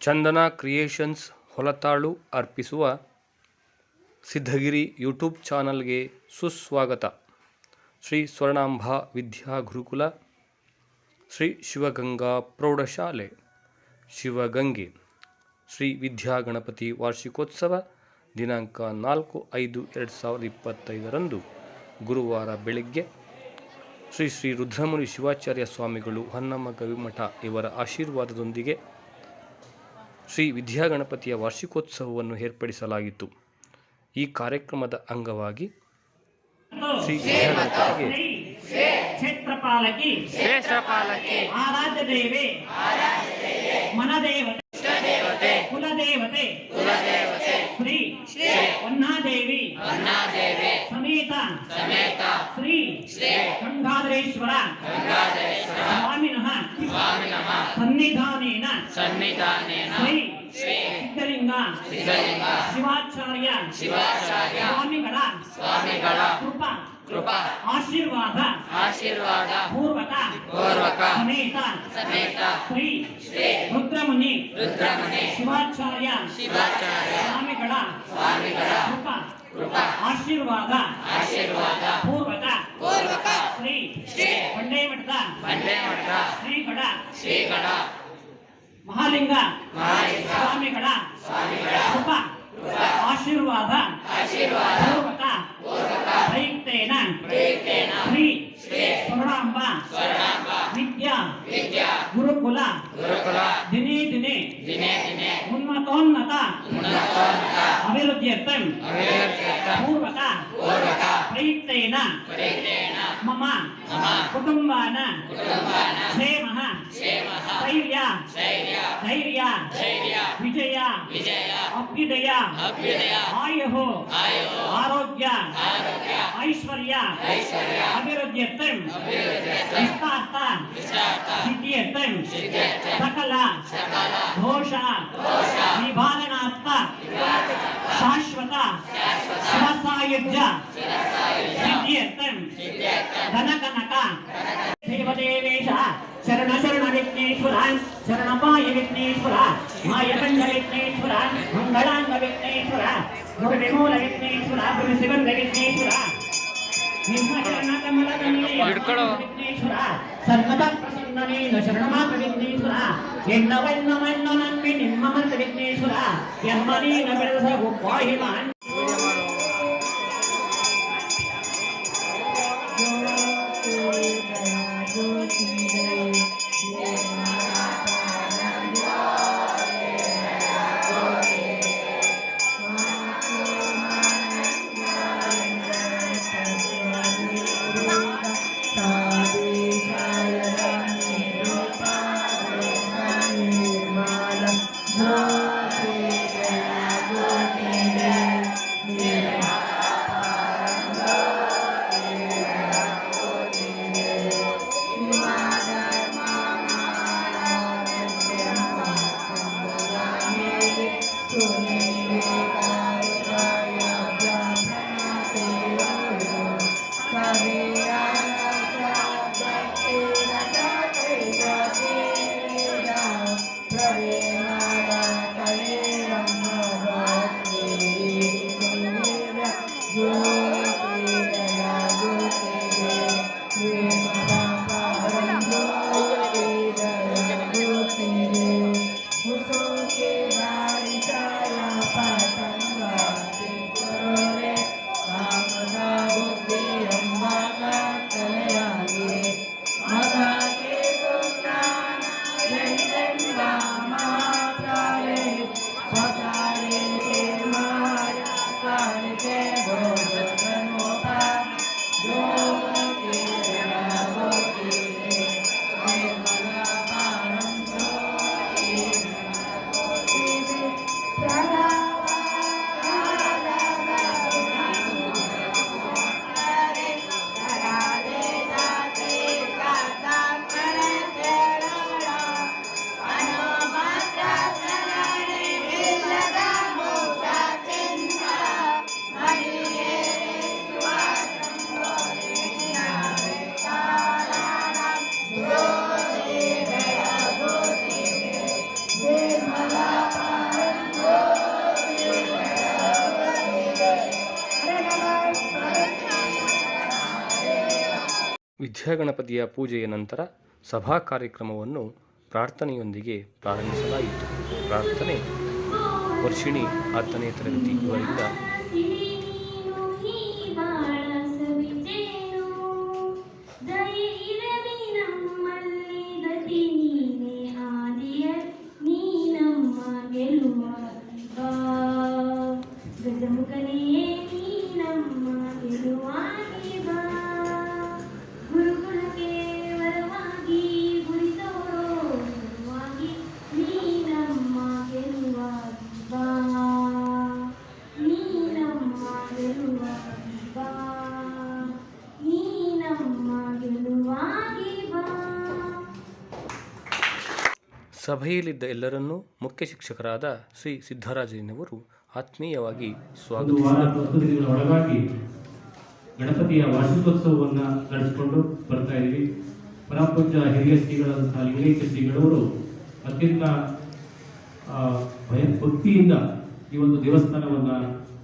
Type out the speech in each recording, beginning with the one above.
ಚಂದನ creations ಹೊಲತಾಳು ಅರ್ಪಿಸುವ Siddhagiri YouTube ಚಾನಲ್ಗೆ ಸುಸ್ವಾಗತ. ಶ್ರೀ ಸ್ವರ್ಣಾಂಬಾ ವಿದ್ಯಾ ಗುರುಕುಲ, ಶ್ರೀ ಶಿವಗಂಗಾ ಪ್ರೌಢಶಾಲೆ, ಶಿವಗಂಗೆ, ಶ್ರೀ ವಿದ್ಯಾಗಣಪತಿ ವಾರ್ಷಿಕೋತ್ಸವ ದಿನಾಂಕ 4/5/2025 ಗುರುವಾರ ಬೆಳಗ್ಗೆ ಶ್ರೀ ಶ್ರೀ ರುದ್ರಮುನಿ ಶಿವಾಚಾರ್ಯ ಸ್ವಾಮಿಗಳು ಹೊನ್ನಮ್ಮ ಗವಿಮಠ ಇವರ ಆಶೀರ್ವಾದದೊಂದಿಗೆ ಶ್ರೀ ವಿದ್ಯಾಗಣಪತಿಯ ವಾರ್ಷಿಕೋತ್ಸವವನ್ನು ಏರ್ಪಡಿಸಲಾಗಿತ್ತು. ಈ ಕಾರ್ಯಕ್ರಮದ ಅಂಗವಾಗಿ ಶ್ರೀ ವಿದ್ಯಾಗಣಪತಿಗೆ ಕ್ಷೇತ್ರಪಾಲಕಿ ಆರಾಧ್ಯ ದೇವೆ ಮನದೇವತೆ ಕುಲದೇವತೆ ಶ್ರೀ ಹೊನ್ನಾದೇವಿ ಸಮೇತ ಶ್ರೀ ಗಂಗಾಧರೇಶ್ವರ ಸ್ವಾಮಿನಃ ಸನ್ನಿಧಾನೇನ ಶ್ರೀ ಸಿದ್ಧಲಿಂಗ ಶಿವಾಚಾರ್ಯ ಸ್ವಾಮಿಗಳ ಕೃಪಾ ಆಶೀರ್ವಾದ ಪೂರ್ವಕ ಸಮೇತ ಶ್ರೀ ರುದ್ರಮುನಿ ಶಿವಾಚಾರ್ಯ ಸ್ವಾಮಿಗಳ ಕೃಪಾ ಆಶೀರ್ವಾದ ಪೂರ್ವಕ ಶ್ರೀ ಬಂಡೇಮಠದ ಶ್ರೀಗಡ ಮಹಾಲಿಂಗ ಸ್ವಾಮಿಗಳ ಕೃಪಾ ಆಶೀರ್ವಾದ ಪೂರ್ವಕ ಪ್ರಯುಕ್ತೇನ ಶ್ರೀ ಸ್ವರ್ಣಾಂಬಾ ವಿದ್ಯಾ ಗುರುಕುಲ ದಿನೇ ಉನ್ನತೋನ್ನತ ಅಭಿವೃದ್ಧ್ಯರ್ಥಂ ಪೂರ್ವಕ ಪ್ರಯುಕ್ತೇನ ಮಮ ಕುಟುಂಬಾನ ಕ್ಷೇಮಃ ಧೈರ್ಯ ವಿಜಯ ಅಭ್ಯುದಯ ಆಯುಃ ಆರೋಗ್ಯ ಐಶ್ವರ್ಯ ಅಭಿವೃದ್ಧ್ಯರ್ಥಂ ಇಷ್ಟಾರ್ಥ ಸಿದ್ಧ್ಯರ್ಥಂ ಸಕಲ ದೋಷ ನಿವಾರಣಾರ್ಥ ಶಾಶ್ವತ ಶಿವಸಾಯುಜ್ಯ ಸಿದ್ಧ್ಯರ್ಥಂ ಧನಕನಕ ದೇವದೇವೇಶ ಶರಣ ವಿಘ್ನೇಶ್ವರ ಶರಣಪಾಯ ವಿಘ್ನೇಶ್ವರ ಮಾಯಕಂಡ ವಿಘ್ನೇಶ್ವರ ಮಂಗಳಾಂಗ ವಿಘ್ನೇಶ್ವರ ಗುರು ವಿಮೂಲ ವಿಘ್ನೇಶ್ವರ ಗುರು ಶಿವಂಗ ವಿಘ್ನೇಶ್ವರ ನಿಮ್ಮ ಶರಣ ಕಮಲದನಿಯ ವಿಘ್ನೇಶ್ವರ ಸರ್ವದ ಪ್ರಸನ್ನನೇನ ಶರಣಮಾತ ವಿಘ್ನೇಶ್ವರ ಎನ್ನವೆನ್ನ ನಂಬಿ ನಿಮ್ಮ ಮತ ವಿಘ್ನೇಶ್ವರ ಎಮ್ಮನೀನ ಬೆಳೆಸ ಪಾಹಿಮಾನ್ ವಿದ್ಯಾಗಣಪತಿಯ ಪೂಜೆಯ ನಂತರ ಸಭಾ ಕಾರ್ಯಕ್ರಮವನ್ನು ಪ್ರಾರ್ಥನೆಯೊಂದಿಗೆ ಪ್ರಾರಂಭಿಸಲಾಯಿತು. ಪ್ರಾರ್ಥನೆ ವರ್ಷಿಣಿ 10ನೇ ತರಗತಿ ಇವರಿಂದ ಸಭೆಯಲ್ಲಿದ್ದ ಎಲ್ಲರನ್ನೂ ಮುಖ್ಯ ಶಿಕ್ಷಕರಾದ ಶ್ರೀ ಸಿದ್ದರಾಜಯ್ಯನವರು ಆತ್ಮೀಯವಾಗಿ ಸ್ವಾಗತಿಸಿದರು. 10 ದಿನಗಳ ಒಳಗಾಗಿ ಗಣಪತಿಯ ವಾರ್ಷಿಕೋತ್ಸವವನ್ನು ನಡೆಸಿಕೊಂಡು ಬರ್ತಾ ಇದ್ದೀವಿ. ಪರಮಪೂಜ್ಯ ಹಿರಿಯ ಶ್ರೀಗಳಾದಂತಹ ಲಿಂಗೈಕ್ಯ ಶ್ರೀಗಳವರು ಅತ್ಯಂತ ಭಕ್ತಿಯಿಂದ ಈ ಒಂದು ದೇವಸ್ಥಾನವನ್ನು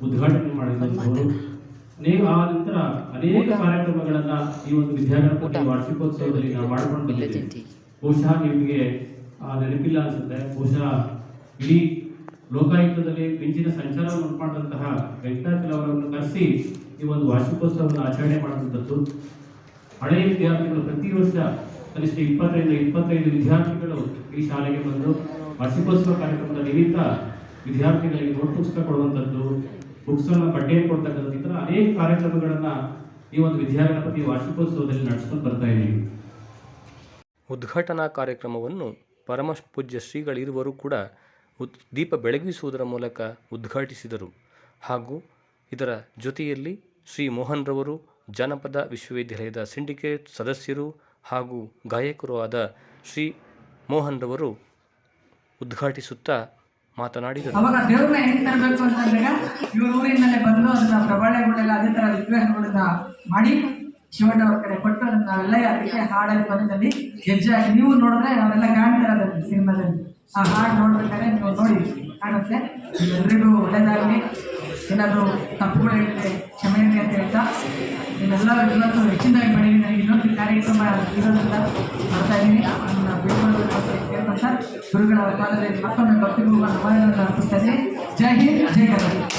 ಉದ್ಘಾಟನೆ ಮಾಡಿದಂಥವರು. ಆ ನಂತರ ಅನೇಕ ಕಾರ್ಯಕ್ರಮಗಳನ್ನು ಈ ಒಂದು ವಿದ್ಯಾಗಣಪತಿ ವಾರ್ಷಿಕೋತ್ಸವದಲ್ಲಿ ನಾವು ಮಾಡ್ಕೊಂಡು ಬಂದಿದ್ದೀವಿ. ಬಹುಶಃ ನಿಮಗೆ ನೆನಪಿಲ್ಲ ಅನ್ಸುತ್ತೆ. ಬಹುಶಃ ಇಡೀ ಲೋಕಾಯುಕ್ತದಲ್ಲಿ ಮಿಂಚಿನ ಸಂಚಾರವನ್ನು ಮಾಡಿದಂತಹ ವೆಂಕಟಾಚಲ ಅವರನ್ನು ಕರೆಸಿ ಈ ಒಂದು ವಾರ್ಷಿಕೋತ್ಸವವನ್ನು ಆಚರಣೆ ಮಾಡುವಂಥದ್ದು. ಹಳೆಯ ವಿದ್ಯಾರ್ಥಿಗಳು ಪ್ರತಿ ವರ್ಷ ಕನಿಷ್ಠ 20-25 ವಿದ್ಯಾರ್ಥಿಗಳು ಈ ಶಾಲೆಗೆ ಬಂದು ವಾರ್ಷಿಕೋತ್ಸವ ಕಾರ್ಯಕ್ರಮದ ನಿಮಿತ್ತ ವಿದ್ಯಾರ್ಥಿಗಳಿಗೆ ನೋಟ್ ಪುಸ್ತಕ ಕೊಡುವಂಥದ್ದು, ಬುಕ್ಸನ್ನು ಬಟ್ಟೆಯನ್ನು ಕೊಡ್ತಕ್ಕಂಥದ್ದು, ಈ ಥರ ಅನೇಕ ಕಾರ್ಯಕ್ರಮಗಳನ್ನು ಈ ಒಂದು ವಿದ್ಯಾಗಣಪತಿ ವಾರ್ಷಿಕೋತ್ಸವದಲ್ಲಿ ನಡೆಸ್ಕೊಂಡು ಬರ್ತಾ ಇದ್ದೀವಿ. ಉದ್ಘಾಟನಾ ಕಾರ್ಯಕ್ರಮವನ್ನು ಪರಮ ಪೂಜ್ಯ ಶ್ರೀಗಳಿರುವರು ಕೂಡ ದೀಪ ಬೆಳಗಿಸುವುದರ ಮೂಲಕ ಉದ್ಘಾಟಿಸಿದರು. ಹಾಗೂ ಇದರ ಜೊತೆಯಲ್ಲಿ ಶ್ರೀ ಮೋಹನ್ ರವರು ಜಾನಪದ ವಿಶ್ವವಿದ್ಯಾಲಯದ ಸಿಂಡಿಕೇಟ್ ಸದಸ್ಯರು ಹಾಗೂ ಗಾಯಕರು ಆದ ಶ್ರೀ ಮೋಹನ್ ರವರು ಉದ್ಘಾಟಿಸುತ್ತಾ ಮಾತನಾಡಿದರು. ಅವಾಗ ದೇವ್ರನ್ನ ಹೆಂಗೆ ತರಬೇಕು ಅಂತಂದಾಗ ಇವ್ರ ಊರಿನಲ್ಲೇ ಬಂದು ಅದನ್ನ ಪ್ರಬಳೆಗಳೆಲ್ಲ ಅದೇ ಥರ ವಿಗ್ರಹಗಳನ್ನ ಮಾಡಿ ಶಿವಣ್ಣವ್ರ ಕಡೆ ಕೊಟ್ಟು ನಾವೆಲ್ಲ ಅದಕ್ಕೆ ಹಾಡಲ್ಲಿ ಪದದಲ್ಲಿ ಹೆಜ್ಜೆ ಆಗಿ ನೀವು ನೋಡಿದ್ರೆ ಅವರೆಲ್ಲ ಕಾಣ್ತಾರೆ ಅದನ್ನು ಸಿನಿಮಾದಲ್ಲಿ. ಆ ಹಾಡು ನೋಡ್ಬೇಕಾದ್ರೆ ನೀವು ನೋಡಿ ಕಾಣುತ್ತೆ. ಎಲ್ರಿಗೂ ಒಳ್ಳೇದಾಗಲಿ, ಏನಾದರೂ ತಪ್ಪುಗಳಿರುತ್ತೆ ಕ್ಷಮೆ ಇರಲಿ ಅಂತ ಹೇಳ್ತಾ ನೀವೆಲ್ಲರೂ ಇವತ್ತು ಹೆಚ್ಚಿನದಾಗಿ ಬೆಳಗ್ಗೆ ನನಗೆ ಇನ್ನೊಂದು ಕಾರ್ಯಕ್ರಮ ಇರೋದ್ರಿಂದ ಮಾಡ್ತಾ ಇದ್ದೀನಿ. ಅದನ್ನು ಬಿಟ್ಕೊಳ್ಬೇಕು ಅಂತ ಕೇಳ್ಕೊಂತ ಗುರುಗಳ ಪಾದದಲ್ಲಿ ಮತ್ತೊಮ್ಮೆ ಭಕ್ತಿಗೂ ನಮನಗಳನ್ನು ಅರ್ಪಿಸ್ತಾ ಇದ್ದೀನಿ. ಜೈ ಹಿಂದ್, ಜೈ ಕರ್ನಾಟಕ.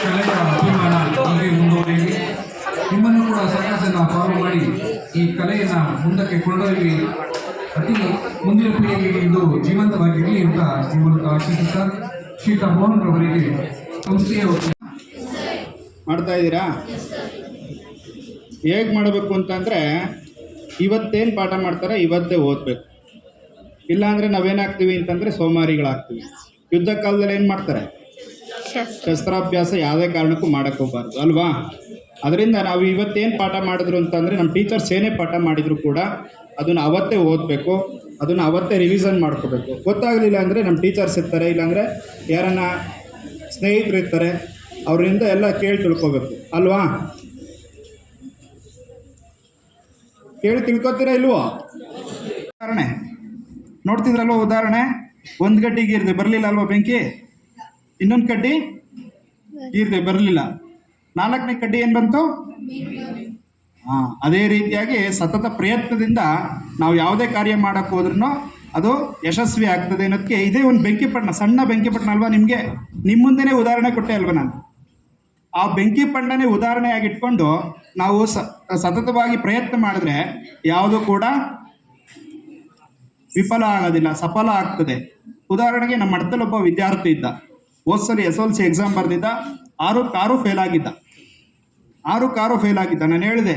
ಕಲೆಯ ಅಭಿಮಾನ ಹೀಗೆ ಮುಂದುವರಿಯಲಿ. ನಿಮ್ಮನ್ನು ಕೂಡ ಸನ್ಯಾಸನ ಫಾಲೋ ಮಾಡಿ ಈ ಕಲೆಯನ್ನು ಮುಂದಕ್ಕೆ ಕೊಂಡೊಯ್ಯಿ ಅತಿ ಮುಂದಿನ ಪೀಳಿಗೆಗೆ ಇದು ಜೀವಂತವಾಗಿರಲಿ ಅಂತ ಈ ಮೂಲಕ ಆಶಿಸುತ್ತಾ ಶ್ರೀಯುತ ಮೋಹನ್ ರವರಿಗೆ ಸಂಸ್ಥೆಯ ಮಾಡ್ತಾ ಇದ್ದೀರಾ? ಹೇಗೆ ಮಾಡಬೇಕು ಅಂತಂದರೆ ಇವತ್ತೇನು ಪಾಠ ಮಾಡ್ತಾರೆ ಇವತ್ತೇ ಓದಬೇಕು. ಇಲ್ಲಾಂದರೆ ನಾವೇನಾಗ್ತೀವಿ ಅಂತಂದರೆ ಸೋಮಾರಿಗಳಾಗ್ತೀವಿ. ಯುದ್ಧ ಕಾಲದಲ್ಲಿ ಏನು ಮಾಡ್ತಾರೆ? ಶಸ್ತ್ರಾಭ್ಯಾಸ ಯಾವುದೇ ಕಾರಣಕ್ಕೂ ಮಾಡೋಕ್ಕೆ ಹೋಗಬಾರ್ದು ಅಲ್ವಾ? ಅದರಿಂದ ನಾವು ಇವತ್ತೇನು ಪಾಠ ಮಾಡಿದ್ರು ಅಂತಂದರೆ ನಮ್ಮ ಟೀಚರ್ಸ್ ಏನೇ ಪಾಠ ಮಾಡಿದರೂ ಕೂಡ ಅದನ್ನು ಅವತ್ತೇ ಓದಬೇಕು, ಅದನ್ನು ಅವತ್ತೇ ರಿವಿಷನ್ ಮಾಡ್ಕೋಬೇಕು. ಗೊತ್ತಾಗಲಿಲ್ಲ ಅಂದರೆ ನಮ್ಮ ಟೀಚರ್ಸ್ ಇರ್ತಾರೆ, ಇಲ್ಲಾಂದರೆ ಯಾರನ್ನ ಸ್ನೇಹಿತರು ಇರ್ತಾರೆ, ಅವರಿಂದ ಎಲ್ಲ ಕೇಳಿ ತಿಳ್ಕೊಬೇಕು ಅಲ್ವಾ? ಕೇಳಿ ತಿಳ್ಕೊತೀರಾ ಇಲ್ವೋ? ಉದಾಹರಣೆ ನೋಡ್ತಿದ್ರಲ್ವ? ಉದಾಹರಣೆ, ಒಂದು ಗಡ್ಡಿಗೆ ಇರ್ದೆ ಬರಲಿಲ್ಲ ಅಲ್ವಾ ಬೆಂಕಿ, ಇನ್ನೊಂದು ಕಡ್ಡಿ ಇರ್ದೆ ಬರಲಿಲ್ಲ, 4ನೇ ಕಡ್ಡಿ ಏನು ಬಂತು? ಅದೇ ರೀತಿಯಾಗಿ ಸತತ ಪ್ರಯತ್ನದಿಂದ ನಾವು ಯಾವುದೇ ಕಾರ್ಯ ಮಾಡೋಕ್ಕೆ ಹೋದ್ರೂ ಅದು ಯಶಸ್ವಿ ಆಗ್ತದೆ ಅನ್ನೋದಕ್ಕೆ ಇದೇ ಒಂದು ಬೆಂಕಿಪಟ್ಟಣ, ಸಣ್ಣ ಬೆಂಕಿಪಟ್ಟಣ ಅಲ್ವಾ? ನಿಮಗೆ ನಿಮ್ಮ ಮುಂದೆನೇ ಉದಾಹರಣೆ ಕೊಟ್ಟೆ ಅಲ್ವಾ ನಾನು? ಆ ಬೆಂಕಿಪಟ್ಟಣನೇ ಉದಾಹರಣೆಯಾಗಿಟ್ಕೊಂಡು ನಾವು ಸತತವಾಗಿ ಪ್ರಯತ್ನ ಮಾಡಿದ್ರೆ ಯಾವುದೂ ಕೂಡ ವಿಫಲ ಆಗೋದಿಲ್ಲ, ಸಫಲ ಆಗ್ತದೆ. ಉದಾಹರಣೆಗೆ ನಮ್ಮ ಮಠದಲ್ಲಿ ಒಬ್ಬ ವಿದ್ಯಾರ್ಥಿ ಇದ್ದ. ಹೋದ್ಸಲಿ SLC ಎಕ್ಸಾಮ್ ಬರೆದಿದ್ದ, 6 ಫೇಲ್ ಆಗಿದ್ದ. 6 ಫೇಲ್ ಆಗಿದ್ದ. ನಾನು ಹೇಳಿದೆ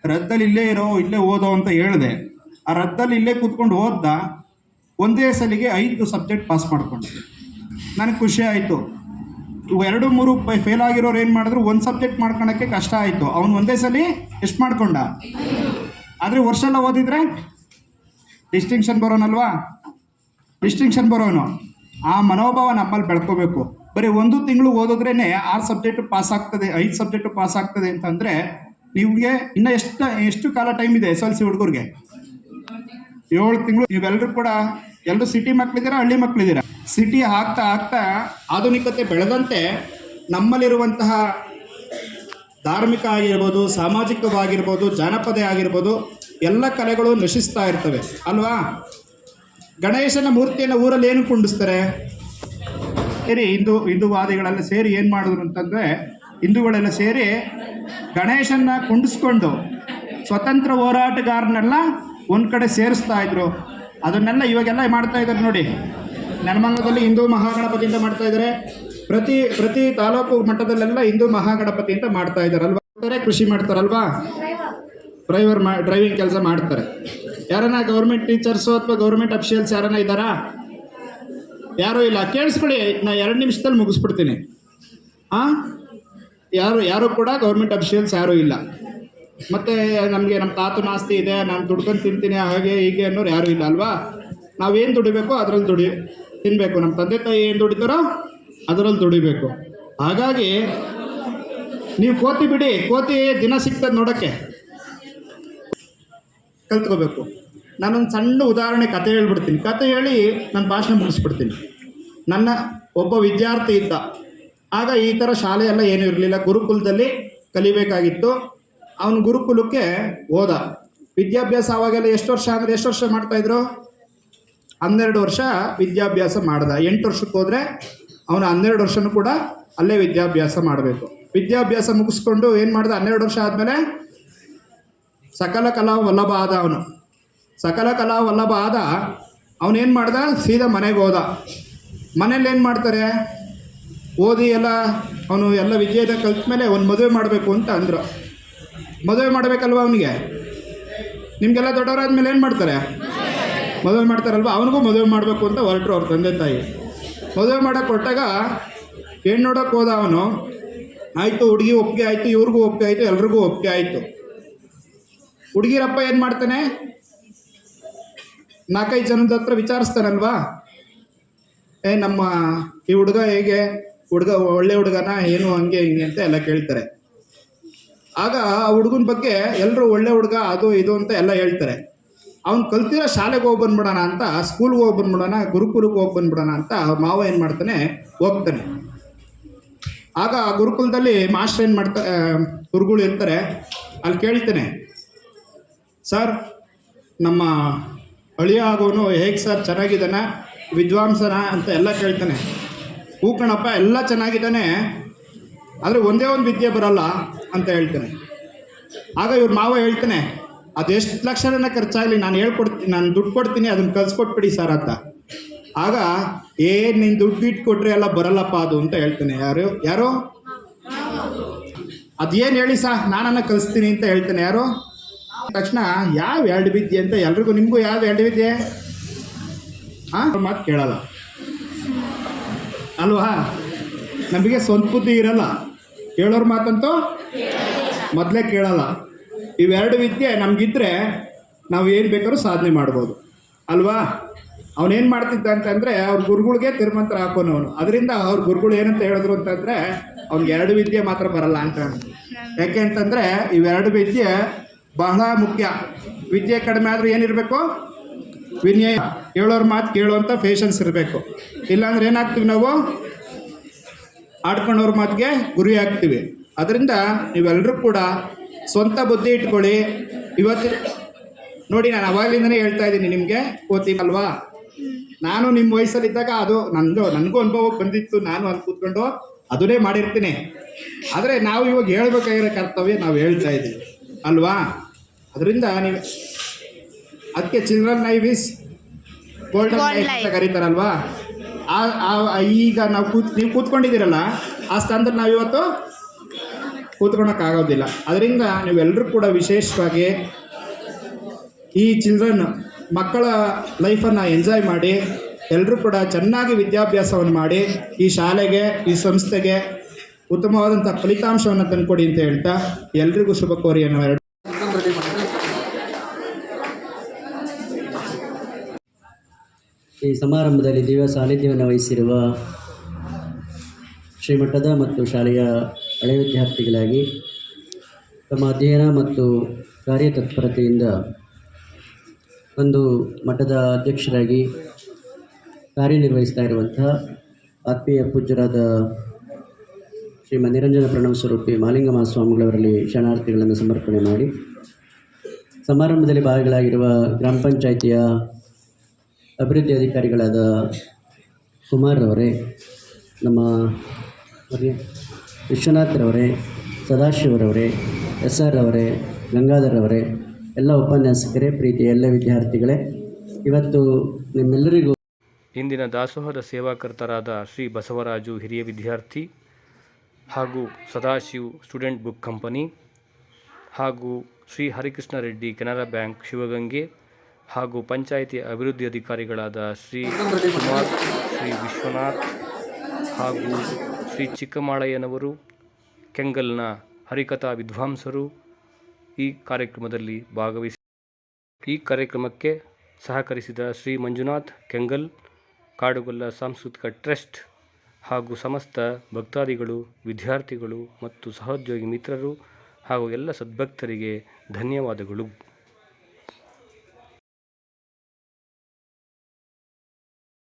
ರದ್ದಲ್ಲಿ ಇಲ್ಲೇ ಇರೋ, ಇಲ್ಲೇ ಓದೋ ಅಂತ ಹೇಳಿದೆ. ಆ ರದ್ದಲ್ಲಿ ಇಲ್ಲೇ ಕೂತ್ಕೊಂಡು ಓದ್ದ. ಒಂದೇ ಸಲಿಗೆ 5 ಸಬ್ಜೆಕ್ಟ್ ಪಾಸ್ ಮಾಡಿಕೊಂಡೆ. ನನಗೆ ಖುಷಿ ಆಯಿತು. 2-3 ಫೇಲ್ ಆಗಿರೋರು ಏನು ಮಾಡಿದ್ರು, 1 ಸಬ್ಜೆಕ್ಟ್ ಮಾಡ್ಕೊಳಕ್ಕೆ ಕಷ್ಟ ಆಯಿತು. ಅವನು ಒಂದೇ ಸಲ ಎಷ್ಟು ಮಾಡ್ಕೊಂಡ. ಆದರೆ ವರ್ಷ ಎಲ್ಲ ಓದಿದ್ರೆ ಡಿಸ್ಟಿಂಕ್ಷನ್ ಬರೋನಲ್ವಾ? ಡಿಸ್ಟಿಂಕ್ಷನ್ ಬರೋನು. ಆ ಮನೋಭಾವ ನಮ್ಮಲ್ಲಿ ಬೆಳ್ಕೋಬೇಕು. ಬರೀ 1 ತಿಂಗಳು ಓದಿದ್ರೇ 6 ಸಬ್ಜೆಕ್ಟು ಪಾಸ್ ಆಗ್ತದೆ, 5 ಸಬ್ಜೆಕ್ಟು ಪಾಸ್ ಆಗ್ತದೆ ಅಂತಂದರೆ ನಿಮಗೆ ಇನ್ನೂ ಎಷ್ಟು ಕಾಲ ಟೈಮ್ ಇದೆ? SLC ಹುಡುಗರಿಗೆ 7 ತಿಂಗಳು. ನೀವೆಲ್ಲರೂ ಕೂಡ ಎಲ್ಲರೂ ಸಿಟಿ ಮಕ್ಕಳಿದ್ದೀರಾ, ಹಳ್ಳಿ ಮಕ್ಕಳಿದ್ದೀರಾ? ಸಿಟಿ ಆಗ್ತಾ ಆಗ್ತಾ ಆಧುನಿಕತೆ ಬೆಳೆದಂತೆ ನಮ್ಮಲ್ಲಿರುವಂತಹ ಧಾರ್ಮಿಕ ಆಗಿರ್ಬೋದು, ಸಾಮಾಜಿಕವಾಗಿರ್ಬೋದು, ಜಾನಪದ ಆಗಿರ್ಬೋದು, ಎಲ್ಲ ಕಲೆಗಳು ನಶಿಸ್ತಾ ಇರ್ತವೆ ಅಲ್ವಾ? ಗಣೇಶನ ಮೂರ್ತಿಯನ್ನು ಊರಲ್ಲಿ ಏನು ಕುಂಡಿಸ್ತಾರೆ? ಸೇರಿ ಹಿಂದೂವಾದಿಗಳೆಲ್ಲ ಸೇರಿ ಏನು ಮಾಡಿದ್ರು ಅಂತಂದರೆ, ಹಿಂದೂಗಳೆಲ್ಲ ಸೇರಿ ಗಣೇಶನ್ನ ಕುಂಡಿಸ್ಕೊಂಡು ಸ್ವತಂತ್ರ ಹೋರಾಟಗಾರನೆಲ್ಲ ಒಂದು ಕಡೆ ಸೇರಿಸ್ತಾ ಇದ್ರು. ಅದನ್ನೆಲ್ಲ ಇವಾಗೆಲ್ಲ ಮಾಡ್ತಾ ಇದ್ದಾರೆ ನೋಡಿ. ನೆಲಮಂಗಲದಲ್ಲಿ ಹಿಂದೂ ಮಹಾಗಣಪತಿ ಅಂತ ಮಾಡ್ತಾ ಇದ್ದಾರೆ. ಪ್ರತಿ ತಾಲೂಕು ಮಟ್ಟದಲ್ಲೆಲ್ಲ ಹಿಂದೂ ಮಹಾಗಣಪತಿ ಅಂತ ಮಾಡ್ತಾ ಇದ್ದಾರಲ್ವಾ? ಕೃಷಿ ಮಾಡ್ತಾರಲ್ವಾ? ಡ್ರೈವಿಂಗ್ ಕೆಲಸ ಮಾಡ್ತಾರೆ. ಯಾರನ್ನ ಗೌರ್ಮೆಂಟ್ ಟೀಚರ್ಸು ಅಥವಾ ಗೌರ್ಮೆಂಟ್ ಅಫಿಷಿಯಲ್ಸ್ ಯಾರನ್ನ ಇದ್ದಾರಾ? ಯಾರೂ ಇಲ್ಲ. ಕೇಳಿಸ್ಕೊಳ್ಳಿ, ನಾನು 2 ನಿಮಿಷದಲ್ಲಿ ಮುಗಿಸ್ಬಿಡ್ತೀನಿ. ಯಾರು ಕೂಡ ಗೌರ್ಮೆಂಟ್ ಅಫಿಷಿಯಲ್ಸ್ ಯಾರೂ ಇಲ್ಲ. ಮತ್ತು ನಮಗೆ ನಮ್ಮ ತಾತನ ಆಸ್ತಿ ಇದೆ, ನಾನು ದುಡ್ಕೊಂಡು ತಿಂತೀನಿ ಹಾಗೆ ಹೀಗೆ ಅನ್ನೋರು ಯಾರೂ ಇಲ್ಲ ಅಲ್ವಾ? ನಾವೇನು ದುಡಿಬೇಕೋ ಅದರಲ್ಲಿ ತಿನ್ನಬೇಕು. ನಮ್ಮ ತಂದೆ ತಾಯಿ ಏನು ದುಡಿತಾರೋ ಅದರಲ್ಲಿ ದುಡಿಬೇಕು. ಹಾಗಾಗಿ ನೀವು ಕೋತಿ ಬಿಡಿ, ಕೋತಿ ದಿನ ಸಿಗ್ತದೆ ನೋಡೋಕ್ಕೆ, ಕಲ್ತ್ಕೋಬೇಕು. ನಾನೊಂದು ಸಣ್ಣ ಉದಾಹರಣೆ ಕತೆ ಹೇಳ್ಬಿಡ್ತೀನಿ. ಕತೆ ಹೇಳಿ ನನ್ನ ಭಾಷಣ ಮುಗಿಸ್ಬಿಡ್ತೀನಿ. ನನ್ನ ಒಬ್ಬ ವಿದ್ಯಾರ್ಥಿ ಇದ್ದ. ಆಗ ಈ ಥರ ಶಾಲೆ ಎಲ್ಲ ಏನೂ ಇರಲಿಲ್ಲ, ಗುರುಕುಲದಲ್ಲಿ ಕಲಿಬೇಕಾಗಿತ್ತು. ಅವನು ಗುರುಕುಲಕ್ಕೆ ಹೋದ. ವಿದ್ಯಾಭ್ಯಾಸ ಅವಾಗೆಲ್ಲ ಎಷ್ಟು ವರ್ಷ ಮಾಡ್ತಾಯಿದ್ರು? 12 ವರ್ಷ ವಿದ್ಯಾಭ್ಯಾಸ ಮಾಡ್ದ. 8 ವರ್ಷಕ್ಕೆ ಹೋದರೆ ಅವನು 12 ವರ್ಷನೂ ಕೂಡ ಅಲ್ಲೇ ವಿದ್ಯಾಭ್ಯಾಸ ಮಾಡಬೇಕು. ವಿದ್ಯಾಭ್ಯಾಸ ಮುಗಿಸ್ಕೊಂಡು ಏನು ಮಾಡ್ದ? 12 ವರ್ಷ ಆದಮೇಲೆ ಸಕಲ ಕಲಾ ವಲ್ಲಭ ಆದ. ಸಕಲ ಕಲಾ ವಲ್ಲಭ ಆದ. ಅವನೇನು ಮಾಡ್ದ? ಸೀದಾ ಮನೆಗೆ ಹೋದ. ಮನೇಲಿ ಏನು ಮಾಡ್ತಾರೆ? ಓದಿ ಅವನು ಎಲ್ಲ ವಿದ್ಯೆನ ಕಲ್ತ ಮೇಲೆ ಒಂದು ಮದುವೆ ಮಾಡಬೇಕು ಅಂತ ಅಂದರು. ಮದುವೆ ಮಾಡಬೇಕಲ್ವ ಅವನಿಗೆ? ನಿಮಗೆಲ್ಲ ದೊಡ್ಡವರಾದ್ಮೇಲೆ ಏನು ಮಾಡ್ತಾರೆ? ಮದುವೆ ಮಾಡ್ತಾರಲ್ವ? ಅವನಿಗೂ ಮದುವೆ ಮಾಡಬೇಕು ಅಂತ ಹೊರಟರು ಅವ್ರ ತಂದೆ ತಾಯಿ. ಮದುವೆ ಮಾಡೋಕ್ಕೆ ಕೊಟ್ಟಾಗ ಹೆಣ್ಣು ನೋಡೋಕ್ಕೆ ಹೋದ ಅವನು. ಆಯಿತು, ಹುಡುಗಿ ಒಪ್ಪಿಗೆ ಆಯಿತು, ಇವ್ರಿಗೂ ಒಪ್ಪಿಗೆ ಆಯಿತು, ಎಲ್ರಿಗೂ ಒಪ್ಪಿಗೆ ಆಯಿತು. ಹುಡುಗಿರಪ್ಪ ಏನು ಮಾಡ್ತಾನೆ? 4-5 ಜನದ ಹತ್ರ ವಿಚಾರಿಸ್ತಾನಲ್ವಾ? ನಮ್ಮ ಈ ಹುಡುಗ ಹೇಗೆ, ಒಳ್ಳೆ ಹುಡುಗನ ಏನು, ಹಂಗೆ ಹಿಂಗೆ ಅಂತ ಎಲ್ಲ ಕೇಳ್ತಾರೆ. ಆಗ ಆ ಹುಡುಗನ ಬಗ್ಗೆ ಎಲ್ಲರೂ ಒಳ್ಳೆ ಹುಡುಗ, ಅದು ಇದು ಅಂತ ಎಲ್ಲ ಹೇಳ್ತಾರೆ. ಅವ್ನು ಕಲ್ತಿರೋ ಶಾಲೆಗೆ ಹೋಗಿ ಬಂದ್ಬಿಡೋಣ ಅಂತ, ಸ್ಕೂಲ್ಗೆ ಹೋಗಿ ಬಂದ್ಬಿಡೋಣ, ಗುರುಕುಲಕ್ಕೆ ಹೋಗಿ ಬಂದ್ಬಿಡೋಣ ಅಂತ ಮಾವ ಏನು ಮಾಡ್ತಾನೆ? ಹೋಗ್ತಾನೆ. ಆಗ ಆ ಗುರುಕುಲದಲ್ಲಿ ಮಾಸ್ಟರ್ ಏನು ಗುರುಗಳು ಇರ್ತಾರೆ, ಅಲ್ಲಿ ಕೇಳ್ತಾನೆ, ಸರ್ ನಮ್ಮ ಅಳಿಯ ಆಗೋನು ಹೇಗೆ ಸರ್, ಚೆನ್ನಾಗಿದ್ದಾನೆ, ವಿದ್ವಾಂಸನ ಅಂತ ಎಲ್ಲ ಕೇಳ್ತಾನೆ. ಹೂ ಕಣಪ್ಪ, ಎಲ್ಲ ಚೆನ್ನಾಗಿದ್ದಾನೆ, ಆದರೆ ಒಂದೇ ಒಂದು ವಿದ್ಯೆ ಬರಲ್ಲ ಅಂತ ಹೇಳ್ತಾನೆ. ಆಗ ಇವ್ರ ಮಾವ ಹೇಳ್ತಾನೆ, ಅದೆಷ್ಟು ಲಕ್ಷನ ಖರ್ಚಾಗಲಿ ನಾನು ಹೇಳ್ಕೊಡ್ತೀನಿ, ನಾನು ದುಡ್ಡು ಕೊಡ್ತೀನಿ, ಅದನ್ನು ಕಲ್ಸ್ಕೊಟ್ಬಿಡಿ ಸರ್ ಅಂತ. ಆಗ ನೀನು ದುಡ್ಡು ಕೊಟ್ಟರೆ ಎಲ್ಲ ಬರಲ್ಲಪ್ಪ ಅದು ಅಂತ ಹೇಳ್ತಾನೆ. ಯಾರು ಅದೇನು ಹೇಳಿ ನಾನನ್ನ ಕಲಿಸ್ತೀನಿ ಅಂತ ಹೇಳ್ತಾನೆ. ಯಾರು ತಕ್ಷಣ ಯಾವ 2 ವಿದ್ಯೆ ಅಂತ ಎಲ್ರಿಗೂ, ನಿಮಗೂ ಯಾವ 2 ವಿದ್ಯೆ ಮಾತು ಕೇಳಲ್ಲ ಅಲ್ವಾ? ನಮಗೆ ಸ್ವಂತ ಬುದ್ಧಿ ಇರಲ್ಲ, ಕೇಳೋರ ಮಾತಂತೂ ಮೊದಲೇ ಕೇಳಲ್ಲ. ಇವೆರಡು ವಿದ್ಯೆ ನಮಗಿದ್ರೆ ನಾವು ಏನು ಬೇಕಾದ್ರೂ ಸಾಧನೆ ಮಾಡ್ಬೋದು ಅಲ್ವಾ? ಅವನೇನು ಮಾಡ್ತಿದ್ದ ಅಂತಂದರೆ ಅವ್ರ ಗುರುಗಳಿಗೆ ತಿರುಮಂತ್ರ ಹಾಕೋನವನು. ಅದರಿಂದ ಅವ್ರ ಗುರುಗಳು ಏನಂತ ಹೇಳಿದ್ರು ಅಂತಂದರೆ ಅವ್ನಿಗೆ 2 ವಿದ್ಯೆ ಮಾತ್ರ ಬರಲ್ಲ ಅಂತ. ಯಾಕೆ ಅಂತಂದರೆ ಇವೆರಡು ವಿದ್ಯೆ ಬಹಳ ಮುಖ್ಯ. ವಿದ್ಯೆ ಕಡಿಮೆ ಆದರೂ ಏನಿರಬೇಕು? ವಿನಯ, ಹೇಳೋರ ಮಾತು ಕೇಳುವಂಥ ಪೇಷನ್ಸ್ ಇರಬೇಕು. ಇಲ್ಲಾಂದ್ರೆ ಏನಾಗ್ತೀವಿ ನಾವು? ಆಡ್ಕೊಂಡವ್ರ ಮಾತಿಗೆ ಗುರಿ ಆಗ್ತೀವಿ. ಅದರಿಂದ ನೀವೆಲ್ಲರೂ ಕೂಡ ಸ್ವಂತ ಬುದ್ಧಿ ಇಟ್ಕೊಳ್ಳಿ. ಇವತ್ತು ನೋಡಿ, ನಾನು ಅವಾಗಲಿಂದನೇ ಹೇಳ್ತಾ ಇದ್ದೀನಿ ನಿಮಗೆ, ಕೋತಿ ಅಲ್ವಾ? ನಾನು ನಿಮ್ಮ ವಯಸ್ಸಲ್ಲಿದ್ದಾಗ ಅದು ನನಗೂ ಅನುಭವಕ್ಕೆ ಬಂದಿತ್ತು. ನಾನು ಅಲ್ಲಿ ಕೂತ್ಕೊಂಡು ಅದನ್ನೇ ಮಾಡಿರ್ತೀನಿ. ಆದರೆ ನಾವು ಇವಾಗ ಹೇಳ್ಬೇಕಾಗಿರೋ ಕರ್ತವ್ಯ ನಾವು ಹೇಳ್ತಾ ಇದ್ದೀವಿ ಅಲ್ವಾ? ಅದರಿಂದ ನೀವು ಅದಕ್ಕೆ children life is golden life ಅಂತ ಕರೀತಾರಲ್ವಾ? ಈಗ ನೀವು ಕೂತ್ಕೊಂಡಿದ್ದೀರಲ್ಲ, ಆ ಸ್ಥಾನದಲ್ಲಿ ನಾವು ಇವತ್ತು ಕೂತ್ಕೊಳಕ್ಕಾಗೋದಿಲ್ಲ. ಅದರಿಂದ ನೀವೆಲ್ಲರೂ ಕೂಡ ವಿಶೇಷವಾಗಿ ಈ ಮಕ್ಕಳ ಲೈಫನ್ನು ಎಂಜಾಯ್ ಮಾಡಿ, ಎಲ್ಲರೂ ಕೂಡ ಚೆನ್ನಾಗಿ ವಿದ್ಯಾಭ್ಯಾಸವನ್ನು ಮಾಡಿ ಈ ಶಾಲೆಗೆ, ಈ ಸಂಸ್ಥೆಗೆ ಉತ್ತಮವಾದಂಥ ಫಲಿತಾಂಶವನ್ನು ತಂದುಕೊಡಿ ಅಂತ ಹೇಳ್ತಾ ಎಲ್ರಿಗೂ ಶುಭ ಕೋರಿ ಅನ್ನೋ ಈ ಸಮಾರಂಭದಲ್ಲಿ ದಿವ್ಯ ಸಾನ್ನಿಧ್ಯವನ್ನು ವಹಿಸಿರುವ ಶ್ರೀಮಠದ ಮತ್ತು ಶಾಲೆಯ ಹಳೆಯ ವಿದ್ಯಾರ್ಥಿಗಳಾಗಿ ತಮ್ಮ ಅಧ್ಯಯನ ಮತ್ತು ಕಾರ್ಯತತ್ಪರತೆಯಿಂದ ಒಂದು ಮಠದ ಅಧ್ಯಕ್ಷರಾಗಿ ಕಾರ್ಯನಿರ್ವಹಿಸ್ತಾ ಇರುವಂಥ ಆತ್ಮೀಯ ಪೂಜ್ಯರಾದ ಶ್ರೀ ನಿರಂಜನ ಪ್ರಣವ ಸ್ವರೂಪಿ ಮಾಲಿಂಗ ಮಹಾಸ್ವಾಮಿಗಳವರಲ್ಲಿ ಶರಣಾರ್ಥಿಗಳನ್ನು ಸಮರ್ಪಣೆ ಮಾಡಿ ಸಮಾರಂಭದಲ್ಲಿ ಭಾಗಿಗಳಾಗಿರುವ ಗ್ರಾಮ ಪಂಚಾಯಿತಿಯ ಅಭಿವೃದ್ಧಿ ಅಧಿಕಾರಿಗಳಾದ ಕುಮಾರ್ರವರೇ, ನಮ್ಮ ವಿಶ್ವನಾಥ್ರವರೇ, ಸದಾಶಿವರವರೇ, SR ಅವರೇ, ಗಂಗಾಧರವರೇ, ಎಲ್ಲ ಉಪನ್ಯಾಸಕರೇ, ಪ್ರೀತಿಯ ಎಲ್ಲ ವಿದ್ಯಾರ್ಥಿಗಳೇ, ಇವತ್ತು ನಿಮ್ಮೆಲ್ಲರಿಗೂ ಇಂದಿನ ದಾಸೋಹದ ಸೇವಾಕರ್ತರಾದ ಶ್ರೀ ಬಸವರಾಜು ಹಿರಿಯ ವಿದ್ಯಾರ್ಥಿ ಹಾಗೂ ಸದಾಶಿವ್ ಸ್ಟೂಡೆಂಟ್ ಬುಕ್ ಕಂಪನಿ ಹಾಗೂ ಶ್ರೀ ಹರಿಕೃಷ್ಣ ರೆಡ್ಡಿ ಕೆನರಾ ಬ್ಯಾಂಕ್ ಶಿವಗಂಗೆ ಹಾಗೂ ಪಂಚಾಯಿತಿ ಅಭಿವೃದ್ಧಿ ಅಧಿಕಾರಿಗಳಾದ ಶ್ರೀ ಕುಮಾರ್, ಶ್ರೀ ವಿಶ್ವನಾಥ್ ಹಾಗೂ ಶ್ರೀ ಚಿಕ್ಕಮಾಳಯ್ಯನವರು, ಕೆಂಗಲ್ನ ಹರಿಕಥಾ ವಿದ್ವಾಂಸರು ಈ ಕಾರ್ಯಕ್ರಮದಲ್ಲಿ ಭಾಗವಹಿಸಿ ಈ ಕಾರ್ಯಕ್ರಮಕ್ಕೆ ಸಹಕರಿಸಿದ ಶ್ರೀ ಮಂಜುನಾಥ್ ಕೆಂಗಲ್, ಕಾಡುಗೊಲ್ಲ ಸಾಂಸ್ಕೃತಿಕ ಟ್ರಸ್ಟ್ ಹಾಗೂ ಸಮಸ್ತ ಭಕ್ತಾದಿಗಳು, ವಿದ್ಯಾರ್ಥಿಗಳು ಮತ್ತು ಸಹೋದ್ಯೋಗಿ ಮಿತ್ರರು ಹಾಗೂ ಎಲ್ಲ ಸದ್ಭಕ್ತರಿಗೆ ಧನ್ಯವಾದಗಳು.